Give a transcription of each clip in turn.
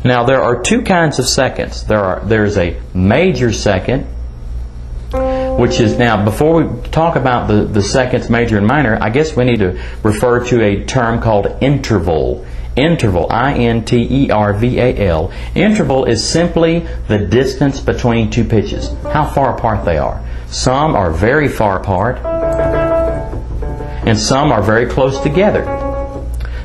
Now there are two kinds of seconds. There's a major second, which is, now before we talk about the seconds, major and minor, I guess we need to refer to a term called interval. Interval, I-N-T-E-R-V-A-L. Interval is simply the distance between two pitches, how far apart they are. Some are very far apart, and some are very close together.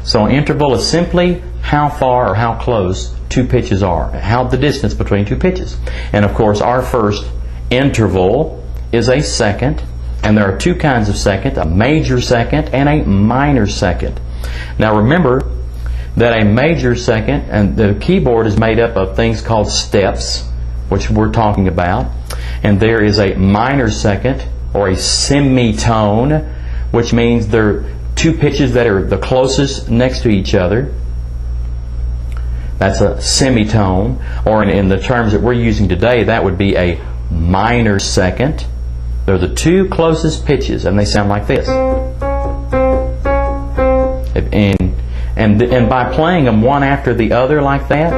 So an interval is simply how far or how close two pitches are, how the distance between two pitches. And of course our first interval is a second, and there are two kinds of second, a major second and a minor second. Now remember that a major second, and the keyboard is made up of things called steps, which we're talking about, and there is a minor second or a semitone, which means they're two pitches that are the closest next to each other. That's a semitone, or in the terms that we're using today, that would be a minor second. They're the two closest pitches, and they sound like this. And by playing them one after the other like that,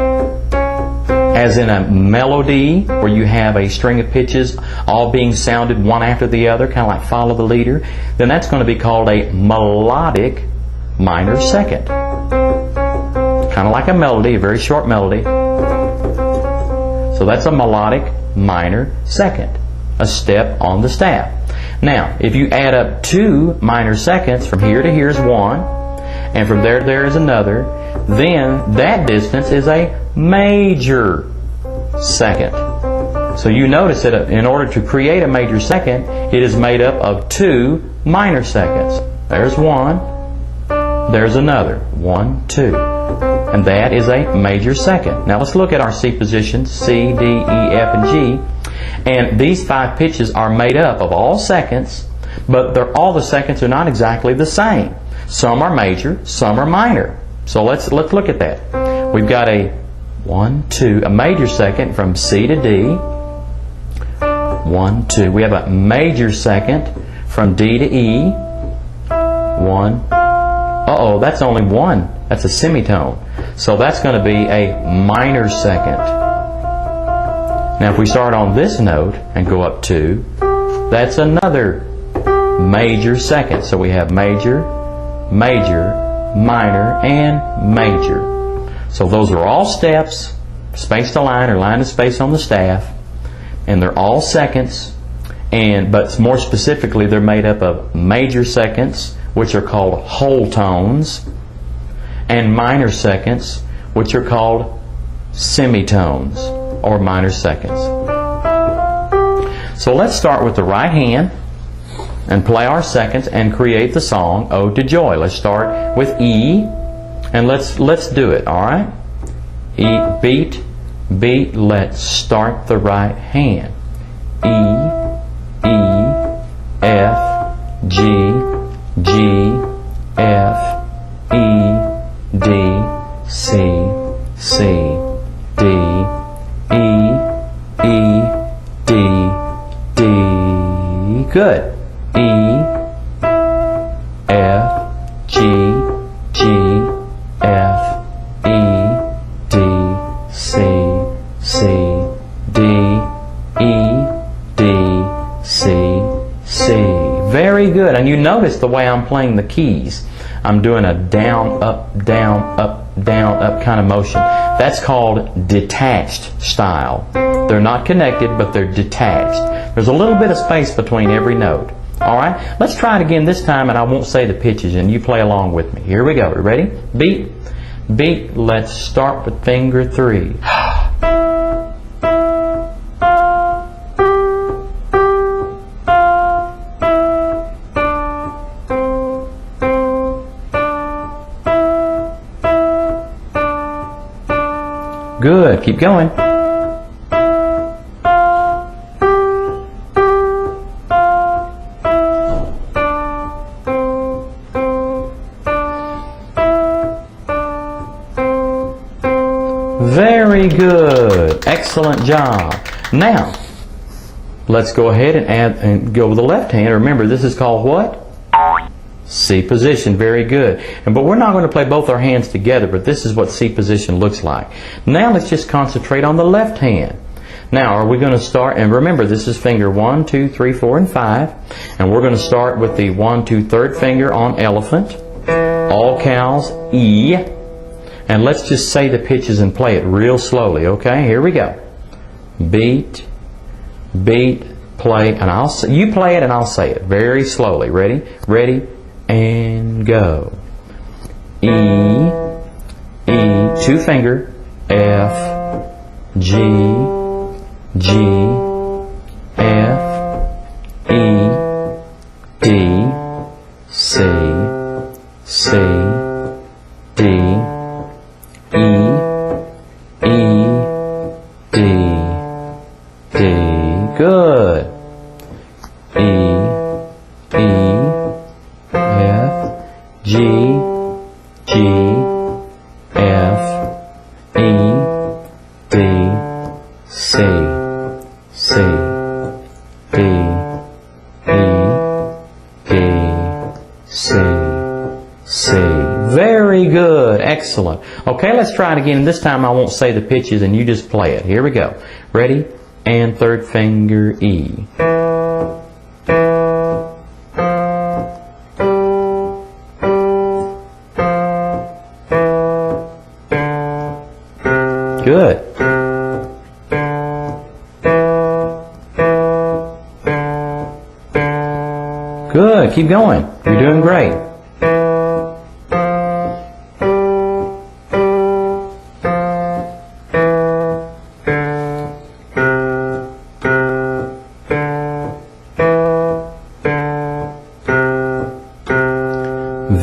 as in a melody where you have a string of pitches all being sounded one after the other, kind of like follow the leader, then that's going to be called a melodic minor second. Kind of like a melody, a very short melody. So that's a melodic minor second, a step on the staff. Now, if you add up two minor seconds, from here to here is one, and from there to there is another, then that distance is a major second. So you notice that in order to create a major second, it is made up of two minor seconds. There's one, there's another. 1, 2. And that is a major second. Now let's look at our C positions, C, D, E, F, and G. And these five pitches are made up of all seconds, but all the seconds are not exactly the same. Some are major, some are minor. So let's look at that. We've got a 1, 2, a major second from C to D. 1, 2. We have a major second from D to E. 1. Uh-oh, that's only one. That's a semitone. So that's going to be a minor second. Now if we start on this note and go up 2, that's another major second. So we have major, major, minor, and major. So those are all steps, space to line or line to space on the staff, and they're all seconds, but more specifically they're made up of major seconds, which are called whole tones, and minor seconds, which are called semitones or minor seconds. So let's start with the right hand and play our seconds and create the song Ode to Joy. Let's start with E, and let's do it, all right? E, beat, beat, let's start the right hand. E, E, F, G, G, F, E, D, C, C, D, E, E, D, D. Good. E, F, G, G, F, E, D, C, C, D, E, D, C, C. Very good. And you notice the way I'm playing the keys. I'm doing a down, up, down, up, down, up kind of motion. That's called detached style. They're not connected, but they're detached. There's a little bit of space between every note. All right, let's try it again this time, and I won't say the pitches, and you play along with me. Here we go. You ready? Beat, beat. Let's start with finger 3. Good. Keep going. Very good. Excellent job. Now, let's go ahead and go with the left hand. Remember, this is called what? C position, very good. But we're not going to play both our hands together, but this is what C position looks like. Now let's just concentrate on the left hand. Now are we going to start, and remember this is finger 1, 2, 3, 4, and 5, and we're going to start with the 1, 2, 3rd finger on elephant, all cows, E, and let's just say the pitches and play it real slowly, okay? Here we go. Beat, beat, play, and you play it and I'll say it very slowly. Ready? Ready, and go. E, E, 2 finger, F, G, G, F, E, D, C, C, D, E, E, D, D. Good. E, E, F, G, G, F, E, D, C, C, D, E, D, C, C. Very good. Excellent. Okay, let's try it again. And this time I won't say the pitches and you just play it. Here we go. Ready? And 3rd finger, E. Good. Good. Keep going. You're doing great.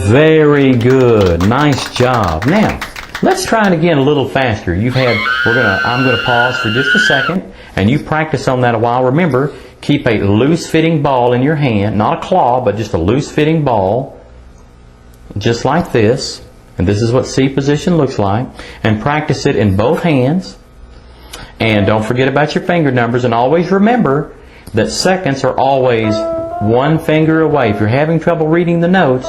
Very good. Nice job. Now, let's try it again a little faster. I'm going to pause for just a second, and you practice on that a while. Remember, keep a loose-fitting ball in your hand, not a claw, but just a loose-fitting ball, just like this. And this is what C position looks like. And practice it in both hands. And don't forget about your finger numbers, and always remember that seconds are always 1 finger away. If you're having trouble reading the notes,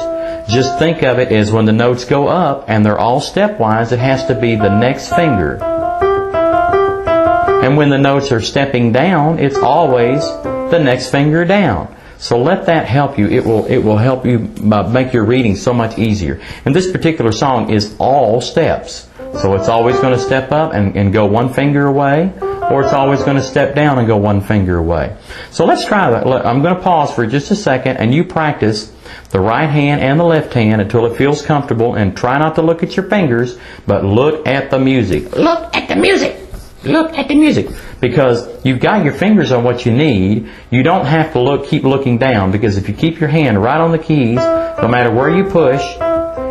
just think of it as when the notes go up and they're all stepwise, it has to be the next finger. And when the notes are stepping down, it's always the next finger down. So let that help you. It will help you make your reading so much easier. And this particular song is all steps. So it's always going to step up and go 1 finger away, or it's always going to step down and go 1 finger away. So let's try that. I'm going to pause for just a second, and you practice the right hand and the left hand until it feels comfortable, and try not to look at your fingers, but look at the music. Look at the music. Look at the music. Because you've got your fingers on what you need. You don't have to keep looking down, because if you keep your hand right on the keys, no matter where you push,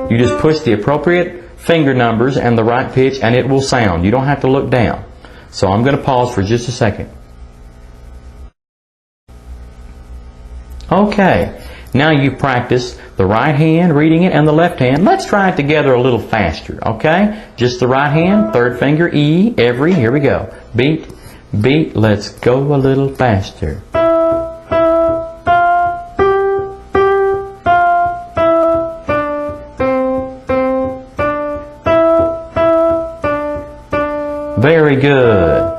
you just push the appropriate finger numbers and the right pitch, and it will sound. You don't have to look down. So I'm going to pause for just a second. Okay. Now you practice the right hand, reading it, and the left hand. Let's try it together a little faster, okay? Just the right hand, 3rd finger, E, every, here we go. Beat, beat, let's go a little faster. Very good.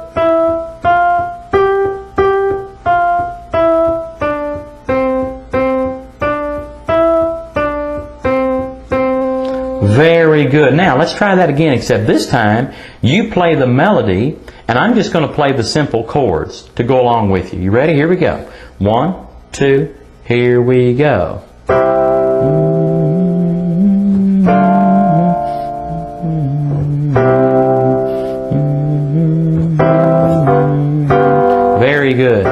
Very good. Now let's try that again, except this time you play the melody and I'm just going to play the simple chords to go along with you. You ready? Here we go. 1, 2, here we go. Very good.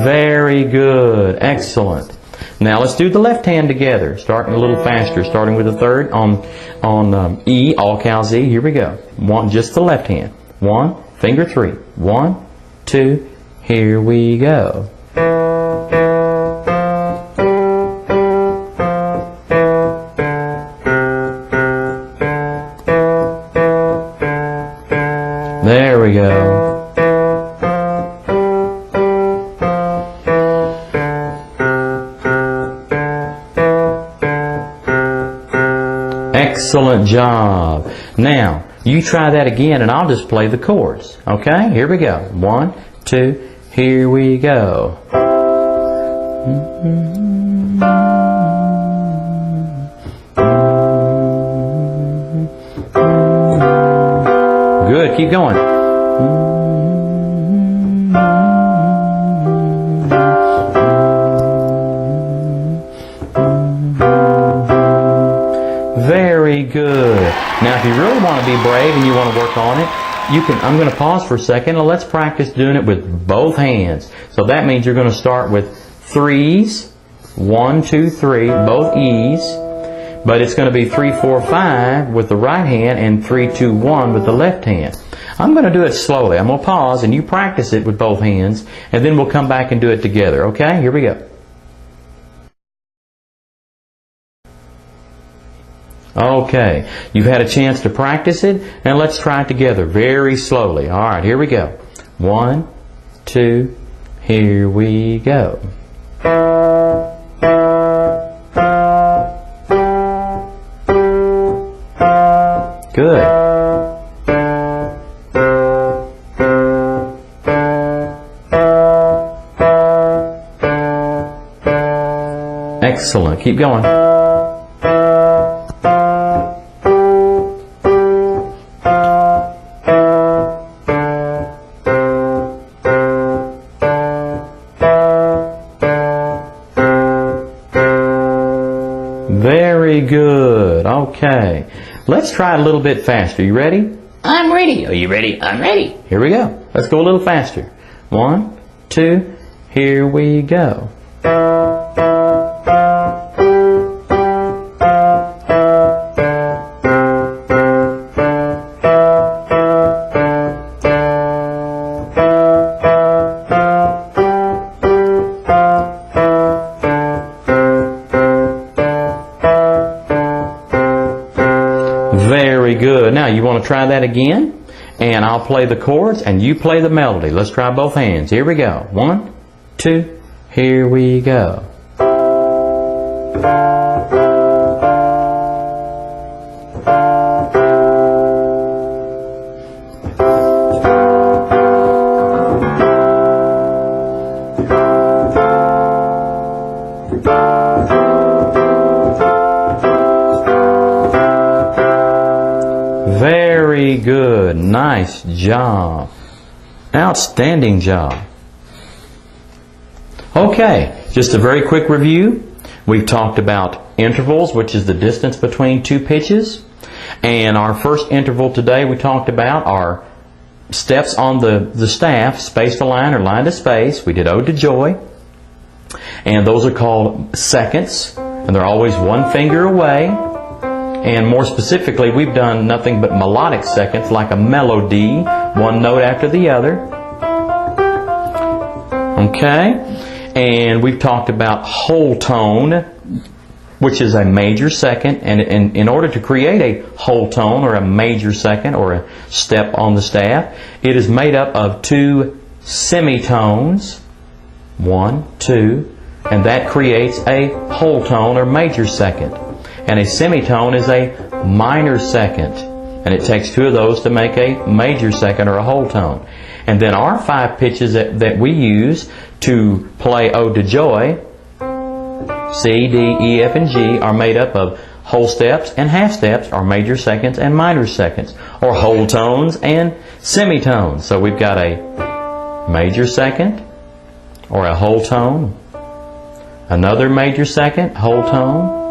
Very good. Excellent. Now let's do the left hand together, starting a little faster, starting with the 3rd on E, all cows E. Here we go. Just the left hand. 1, finger 3. 1, 2, here we go. Excellent job. Now, you try that again and I'll just play the chords. Okay? Here we go. 1, 2, here we go. Good, keep going. Very good. Now if you really want to be brave and you want to work on it, I'm going to pause for a second and let's practice doing it with both hands. So that means you're going to start with 3s, 1, 2, 3, both E's, but it's going to be 3, 4, 5 with the right hand and 3, 2, 1 with the left hand. I'm going to do it slowly. I'm going to pause and you practice it with both hands and then we'll come back and do it together. Okay? Here we go. Okay, you've had a chance to practice it, and let's try it together very slowly. All right, here we go. 1, 2, here we go. Good. Excellent. Keep going. Very good. Okay. Let's try it a little bit faster. You ready? I'm ready. Are you ready? I'm ready. Here we go. Let's go a little faster. 1, 2, here we go. Very good. Now you want to try that again, and I'll play the chords and you play the melody. Let's try both hands. Here we go. 1, 2, here we go. Very good. Nice job. Outstanding job. Okay, just a very quick review. We've talked about intervals, which is the distance between two pitches. And our first interval today we talked about are steps on the staff, space to line or line to space. We did Ode to Joy. And those are called seconds. And they're always one finger away. And more specifically, we've done nothing but melodic seconds, like a melody, one note after the other. Okay? And we've talked about whole tone, which is a major second. And in order to create a whole tone or a major second or a step on the staff, it is made up of two semitones, 1, 2, and that creates a whole tone or major second. And a semitone is a minor second. And it takes two of those to make a major second or a whole tone. And then our 5 pitches that we use to play Ode to Joy, C, D, E, F, and G, are made up of whole steps and half steps, or major seconds and minor seconds, or whole tones and semitones. So we've got a major second, or a whole tone, another major second, whole tone,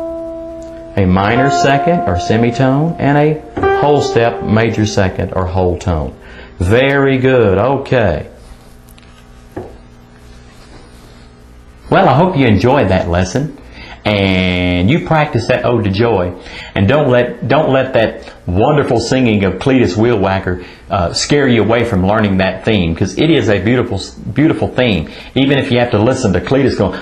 a minor second or semitone, and a whole step, major second or whole tone. Very good. Okay. Well, I hope you enjoyed that lesson and you practice that Ode to Joy, and don't let that wonderful singing of Cletus Wheelwhacker scare you away from learning that theme, because it is a beautiful theme, even if you have to listen to Cletus going